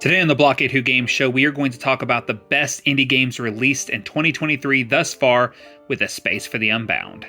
Today on the Blockade Who Games show, we are going to talk about the best indie games released in 2023 thus far, with a space for the Unbound.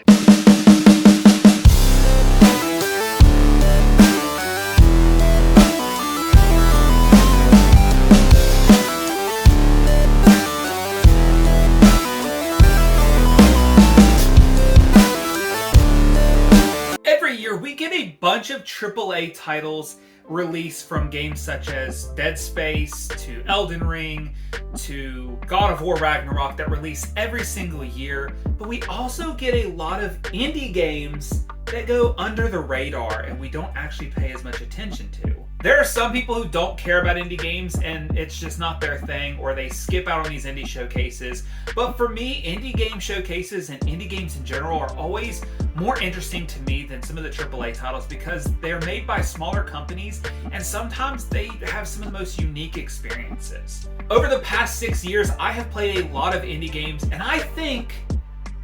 Every year, we get a bunch of AAA titles released from games such as Dead Space to Elden Ring to God of War Ragnarok that release every single year, but we also get a lot of indie games that go under the radar and we don't actually pay as much attention to. There are some people who don't care about indie games and it's just not their thing, or they skip out on these indie showcases. But for me, indie game showcases and indie games in general are always more interesting to me than some of the AAA titles because they're made by smaller companies and sometimes they have some of the most unique experiences. Over the past 6 years, I have played a lot of indie games, and I think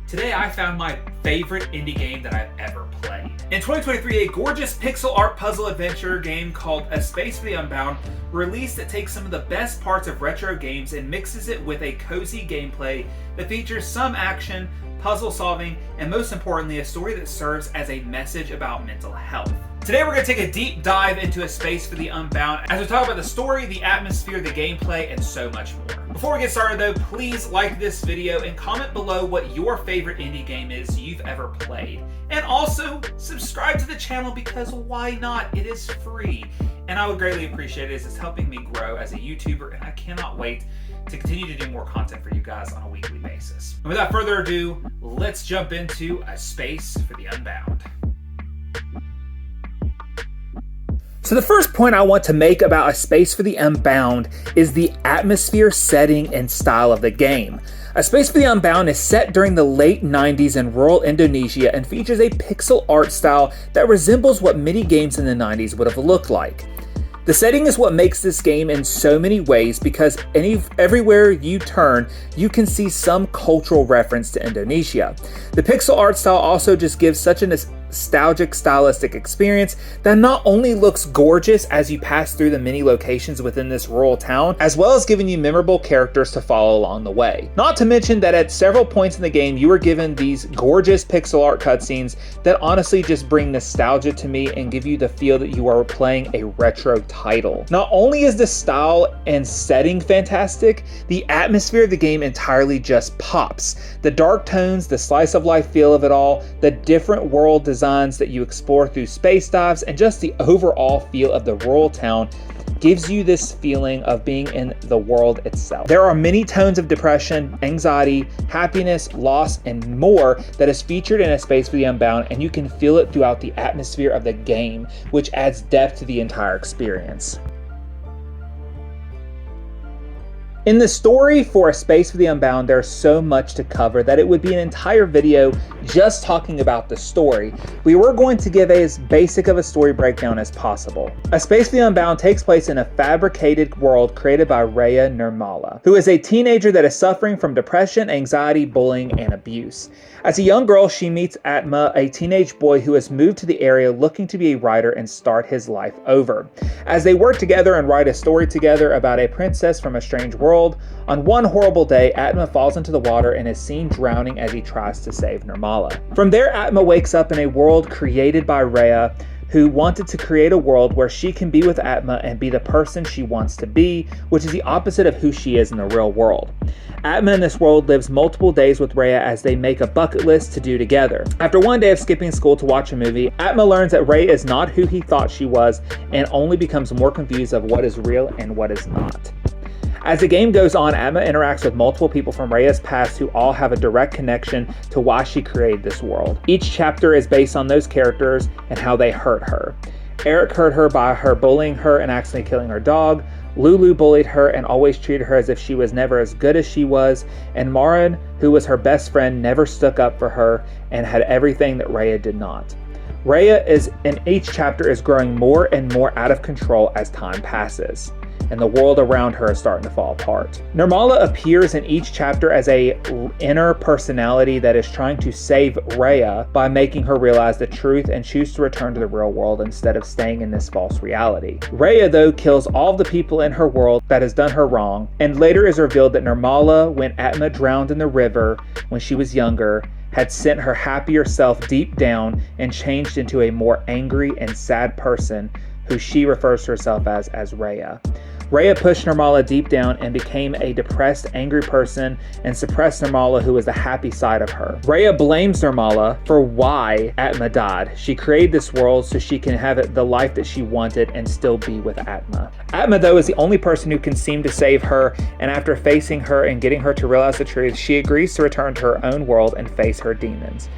today I found my favorite indie game that I've ever played. In 2023, a gorgeous pixel art puzzle adventure game called A Space for the Unbound released that takes some of the best parts of retro games and mixes it with a cozy gameplay that features some action, puzzle solving, and most importantly, a story that serves as a message about mental health. Today we're going to take a deep dive into A Space for the Unbound as we talk about the story, the atmosphere, the gameplay, and so much more. Before we get started though, please like this video and comment below what your favorite indie game is you've ever played. And also, subscribe to the channel because why not? It is free. And I would greatly appreciate it as it's helping me grow as a YouTuber, and I cannot wait to continue to do more content for you guys on a weekly basis. And without further ado, let's jump into A Space for the Unbound. So the first point I want to make about A Space for the Unbound is the atmosphere, setting, and style of the game. A Space for the Unbound is set during the late 90s in rural Indonesia and features a pixel art style that resembles what many games in the 90s would have looked like. The setting is what makes this game in so many ways because everywhere you turn, you can see some cultural reference to Indonesia. The pixel art style also just gives such a nostalgic stylistic experience that not only looks gorgeous as you pass through the many locations within this rural town, as well as giving you memorable characters to follow along the way. Not to mention that at several points in the game, you are given these gorgeous pixel art cutscenes that honestly just bring nostalgia to me and give you the feel that you are playing a retro title. Not only is the style and setting fantastic, the atmosphere of the game entirely just pops. The dark tones, the slice of life feel of it all, the different world designs that you explore through space dives, and just the overall feel of the rural town gives you this feeling of being in the world itself. There are many tones of depression, anxiety, happiness, loss, and more that is featured in A Space for the Unbound, and you can feel it throughout the atmosphere of the game, which adds depth to the entire experience. In the story for A Space for the Unbound, there's so much to cover that it would be an entire video just talking about the story. We were going to give as basic of a story breakdown as possible. A Space for the Unbound takes place in a fabricated world created by Rhea Nirmala, who is a teenager that is suffering from depression, anxiety, bullying, and abuse. As a young girl, she meets Atma, a teenage boy who has moved to the area looking to be a writer and start his life over. As they work together and write a story together about a princess from a strange world, on one horrible day, Atma falls into the water and is seen drowning as he tries to save Nirmala. From there, Atma wakes up in a world created by Rhea, who wanted to create a world where she can be with Atma and be the person she wants to be, which is the opposite of who she is in the real world. Atma in this world lives multiple days with Rhea as they make a bucket list to do together. After one day of skipping school to watch a movie, Atma learns that Rhea is not who he thought she was and only becomes more confused of what is real and what is not. As the game goes on, Atma interacts with multiple people from Rhea's past who all have a direct connection to why she created this world. Each chapter is based on those characters and how they hurt her. Eric hurt her by her bullying her and accidentally killing her dog. Lulu bullied her and always treated her as if she was never as good as she was. And Marin, who was her best friend, never stuck up for her and had everything that Rhea did not. Rhea in each chapter is growing more and more out of control as time passes. and the world around her is starting to fall apart. Nirmala appears in each chapter as a inner personality that is trying to save Rhea by making her realize the truth and choose to return to the real world instead of staying in this false reality. Rhea, though, kills all the people in her world that has done her wrong, and later is revealed that Nirmala, when Atma drowned in the river when she was younger, had sent her happier self deep down and changed into a more angry and sad person who she refers to herself as Rhea. Rhea pushed Nirmala deep down and became a depressed, angry person and suppressed Nirmala, who was the happy side of her. Rhea blames Nirmala for why Atma died. She created this world so she can have the life that she wanted and still be with Atma. Atma, though, is the only person who can seem to save her, and after facing her and getting her to realize the truth, she agrees to return to her own world and face her demons.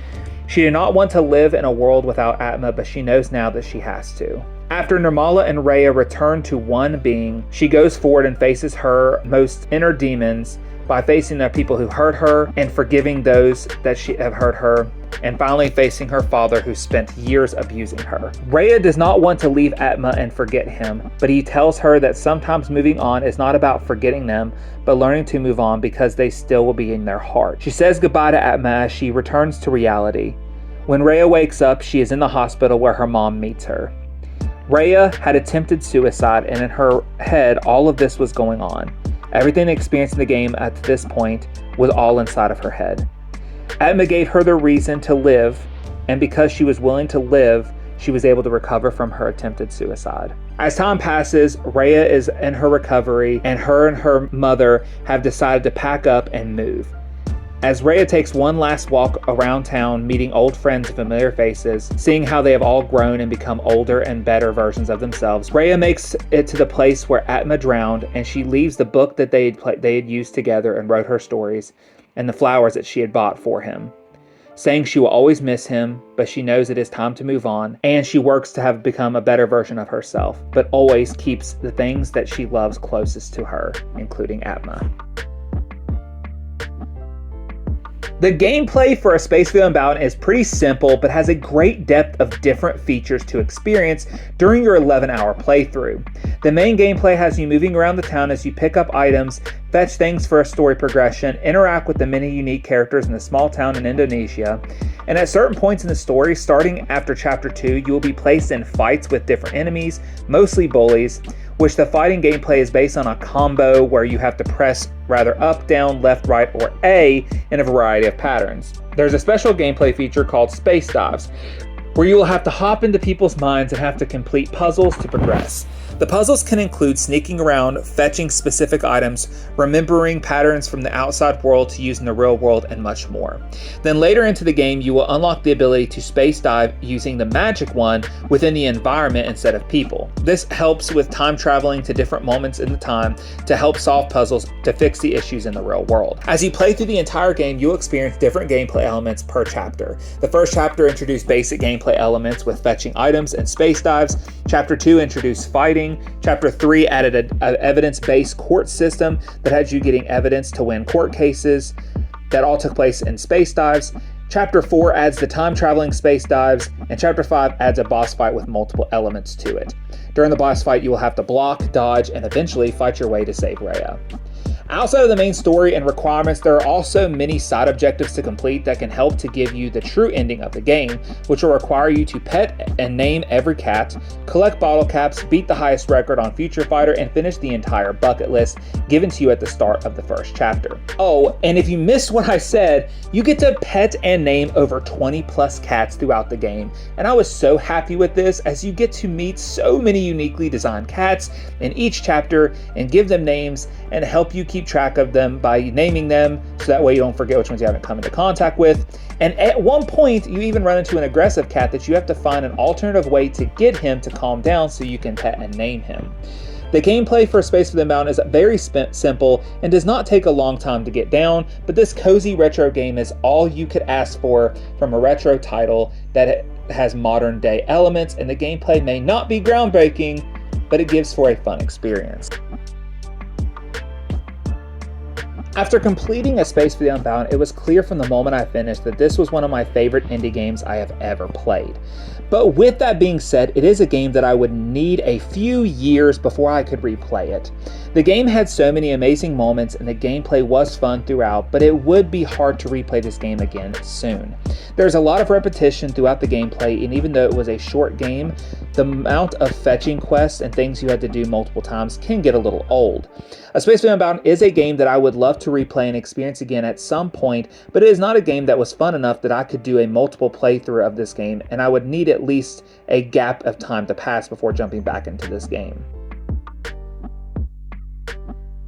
She did not want to live in a world without Atma, but she knows now that she has to. After Nirmala and Rhea return to one being, she goes forward and faces her most inner demons by facing the people who hurt her and forgiving those that have hurt her, and finally facing her father who spent years abusing her. Rhea does not want to leave Atma and forget him, but he tells her that sometimes moving on is not about forgetting them, but learning to move on because they still will be in their heart. She says goodbye to Atma as she returns to reality. When Rhea wakes up, she is in the hospital where her mom meets her. Rhea had attempted suicide, and in her head, all of this was going on. Everything experienced in the game at this point was all inside of her head. Atma gave her the reason to live, and because she was willing to live, she was able to recover from her attempted suicide. As time passes, Rhea is in her recovery, and her mother have decided to pack up and move. As Rhea takes one last walk around town, meeting old friends and familiar faces, seeing how they have all grown and become older and better versions of themselves, Rhea makes it to the place where Atma drowned, and she leaves the book that they had used together and wrote her stories, and the flowers that she had bought for him, saying she will always miss him, but she knows it is time to move on, and she works to have become a better version of herself, but always keeps the things that she loves closest to her, including Atma. The gameplay for A Space Beyond Unbound is pretty simple, but has a great depth of different features to experience during your 11-hour playthrough. The main gameplay has you moving around the town as you pick up items, fetch things for a story progression, interact with the many unique characters in the small town in Indonesia, and at certain points in the story, starting after Chapter 2, you will be placed in fights with different enemies, mostly bullies, which the fighting gameplay is based on a combo where you have to press rather up, down, left, right, or A in a variety of patterns. There's a special gameplay feature called Space Dives, where you will have to hop into people's minds and have to complete puzzles to progress. The puzzles can include sneaking around, fetching specific items, remembering patterns from the outside world to use in the real world, and much more. Then later into the game, you will unlock the ability to space dive using the magic wand within the environment instead of people. This helps with time traveling to different moments in the time to help solve puzzles to fix the issues in the real world. As you play through the entire game, you'll experience different gameplay elements per chapter. The first chapter introduced basic gameplay elements with fetching items and space dives. Chapter 2 introduced fighting. Chapter 3 added an evidence-based court system that had you getting evidence to win court cases that all took place in space dives. Chapter 4 adds the time-traveling space dives, and Chapter 5 adds a boss fight with multiple elements to it. During the boss fight, you will have to block, dodge, and eventually fight your way to save Rhea. Outside of the main story and requirements, there are also many side objectives to complete that can help to give you the true ending of the game, which will require you to pet and name every cat, collect bottle caps, beat the highest record on Future Fighter, and finish the entire bucket list given to you at the start of the first chapter. Oh, and if you missed what I said, you get to pet and name over 20 plus cats throughout the game, and I was so happy with this as you get to meet so many uniquely designed cats in each chapter and give them names and help you keep track of them by naming them so that way you don't forget which ones you haven't come into contact with. And at one point, you even run into an aggressive cat that you have to find an alternative way to get him to calm down so you can pet and name him. The gameplay for Space Beyond Unbound is very simple and does not take a long time to get down, but this cozy retro game is all you could ask for from a retro title that has modern day elements, and the gameplay may not be groundbreaking, but it gives for a fun experience. After completing A Space for the Unbound, it was clear from the moment I finished that this was one of my favorite indie games I have ever played. But with that being said, it is a game that I would need a few years before I could replay it. The game had so many amazing moments and the gameplay was fun throughout, but it would be hard to replay this game again soon. There's a lot of repetition throughout the gameplay, and even though it was a short game, the amount of fetching quests and things you had to do multiple times can get a little old. A Space for the Unbound is a game that I would love to replay and experience again at some point, but it is not a game that was fun enough that I could do a multiple playthrough of this game, and I would need at least a gap of time to pass before jumping back into this game.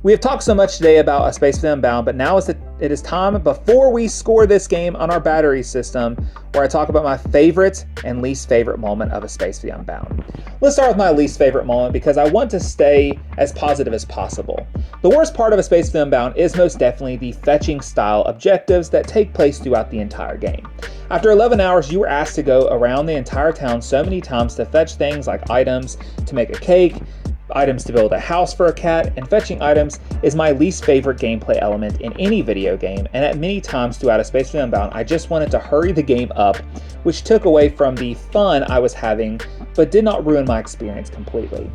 We have talked so much today about A Space for the Unbound, but now it is time before we score this game on our battery system, where I talk about my favorite and least favorite moment of A Space for the Unbound. Let's start with my least favorite moment because I want to stay as positive as possible. The worst part of A Space for the Unbound is most definitely the fetching style objectives that take place throughout the entire game. After 11 hours, you were asked to go around the entire town so many times to fetch things like items to make a cake, items to build a house for a cat, and fetching items is my least favorite gameplay element in any video game, and at many times throughout A Space for the Unbound, I just wanted to hurry the game up, which took away from the fun I was having, but did not ruin my experience completely.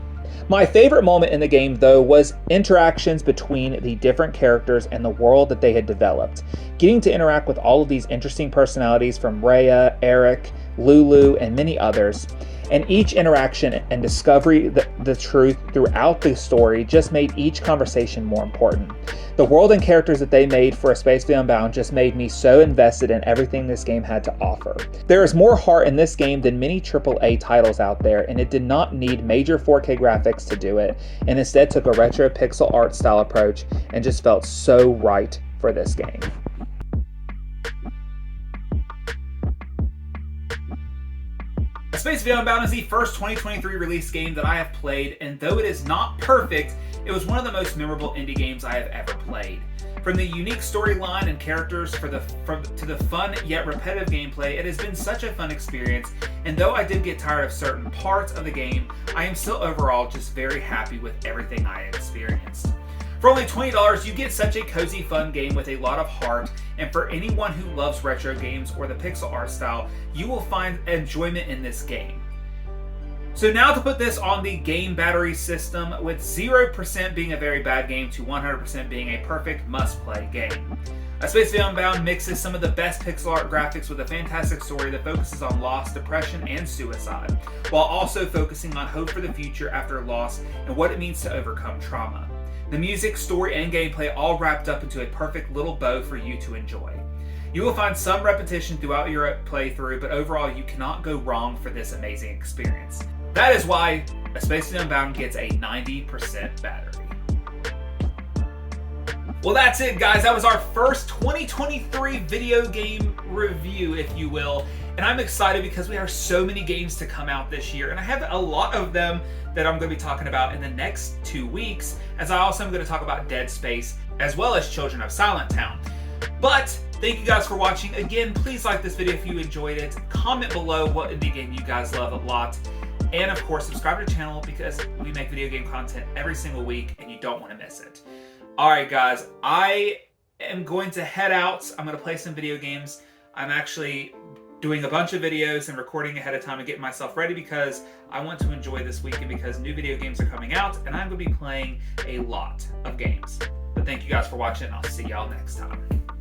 My favorite moment in the game, though, was interactions between the different characters and the world that they had developed. Getting to interact with all of these interesting personalities from Rhea, Eric, Lulu, and many others, and each interaction and discovery the truth throughout the story just made each conversation more important. The world and characters that they made for A Space for the Unbound just made me so invested in everything this game had to offer. There is more heart in this game than many AAA titles out there, and it did not need major 4K graphics to do it, and instead took a retro pixel art style approach and just felt so right for this game. A Space for the Unbound is the first 2023 release game that I have played, and though it is not perfect, it was one of the most memorable indie games I have ever played. From the unique storyline and characters to the fun yet repetitive gameplay, it has been such a fun experience, and though I did get tired of certain parts of the game, I am still overall just very happy with everything I experienced. For only $20, you get such a cozy, fun game with a lot of heart, and for anyone who loves retro games or the pixel art style, you will find enjoyment in this game. So now to put this on the game battery system, with 0% being a very bad game to 100% being a perfect must-play game. A Space for the Unbound mixes some of the best pixel art graphics with a fantastic story that focuses on loss, depression, and suicide, while also focusing on hope for the future after loss and what it means to overcome trauma. The music, story, and gameplay all wrapped up into a perfect little bow for you to enjoy. You will find some repetition throughout your playthrough, but overall you cannot go wrong for this amazing experience. That is why A Space for the Unbound gets a 90% battery. Well, that's it, guys. That was our first 2023 video game review, if you will. And I'm excited because we have so many games to come out this year, and I have a lot of them that I'm going to be talking about in the next 2 weeks, as I also am going to talk about Dead Space as well as Children of Silent Town. But thank you guys for watching. Again, please like this video if you enjoyed it. Comment below what indie game you guys love a lot. And of course, subscribe to the channel because we make video game content every single week and you don't want to miss it. Alright guys, I am going to head out. I'm going to play some video games. I'm actually doing a bunch of videos and recording ahead of time and getting myself ready because I want to enjoy this weekend because new video games are coming out and I'm going to be playing a lot of games. But thank you guys for watching and I'll see y'all next time.